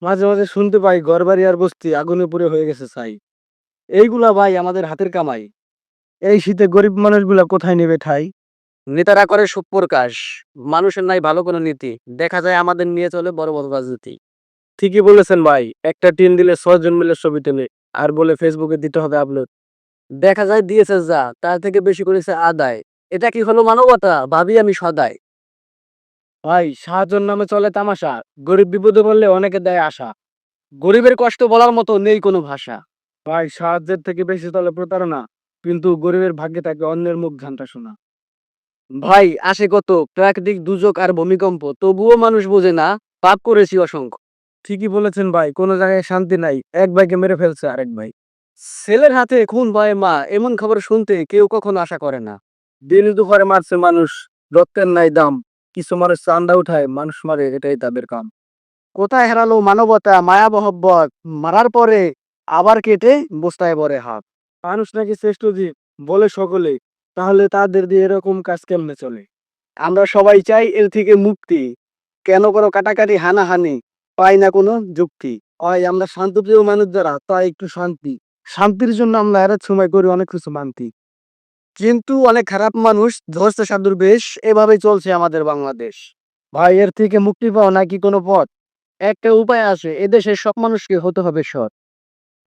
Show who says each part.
Speaker 1: মাঝে মাঝে শুনতে পাই ঘরবাড়ি আর বস্তি আগুনে পুড়ে হয়ে গেছে ছাই। এইগুলা ভাই আমাদের হাতের কামাই। এই শীতে গরিব মানুষগুলা কোথায় নেবে ঠাই?
Speaker 2: নেতারা করে সব প্রকাশ, মানুষের নাই ভালো কোনো নীতি, দেখা যায় আমাদের নিয়ে চলে বড় বড় রাজনীতি।
Speaker 1: ঠিকই বলেছেন ভাই, একটা টিন দিলে 6 জন মিলে ছবি তোলে আর বলে ফেসবুকে দিতে হবে আপলোড।
Speaker 2: দেখা যায় দিয়েছে যা, তার থেকে বেশি করেছে আদায়। এটা কি হলো মানবতা, ভাবি আমি সদাই।
Speaker 1: ভাই সাহায্যের নামে চলে তামাশা, গরিব বিপদে পড়লে অনেকে দেয় আশা।
Speaker 2: গরিবের কষ্ট বলার মতো নেই কোনো ভাষা।
Speaker 1: ভাই সাহায্যের থেকে বেশি চলে প্রতারণা, কিন্তু গরিবের ভাগ্যে থাকে অন্যের মুখ ঘান্টা শোনা।
Speaker 2: ভাই আসে কত প্রাকৃতিক দুর্যোগ আর ভূমিকম্প, তবুও মানুষ বোঝে না পাপ করেছি অসংখ্য।
Speaker 1: ঠিকই বলেছেন ভাই, কোনো জায়গায় শান্তি নাই, এক ভাইকে মেরে ফেলছে আরেক ভাই।
Speaker 2: ছেলের হাতে খুন ভয়ে মা, এমন খবর শুনতে কেউ কখনো আশা করে না।
Speaker 1: দিন দুপুরে মারছে মানুষ, রক্তের নাই দাম। কিছু মানুষ চান্দা উঠায়, মানুষ মারে, এটাই তাদের কাম।
Speaker 2: কোথায় হারালো মানবতা, মায়া মহব্বত, মারার পরে আবার কেটে বস্তায় ভরে হাত।
Speaker 1: মানুষ নাকি শ্রেষ্ঠ জীব বলে সকলে, তাহলে তাদের দিয়ে এরকম কাজ কেমনে চলে?
Speaker 2: আমরা সবাই চাই এর থেকে মুক্তি, কেন করো কাটাকাটি হানাহানি, পাই না কোনো যুক্তি।
Speaker 1: হয় আমরা শান্তপ্রিয় মানুষ যারা, তাই একটু শান্তি, শান্তির জন্য আমরা এর সময় করি অনেক কিছু মানতি।
Speaker 2: কিন্তু অনেক খারাপ মানুষ ধরছে সাধুর বেশ, এভাবেই চলছে আমাদের বাংলাদেশ।
Speaker 1: ভাই এর থেকে মুক্তি পাওয়া নাকি কোনো পথ?
Speaker 2: একটা উপায় আছে, এদেশের সব মানুষকে হতে হবে সৎ।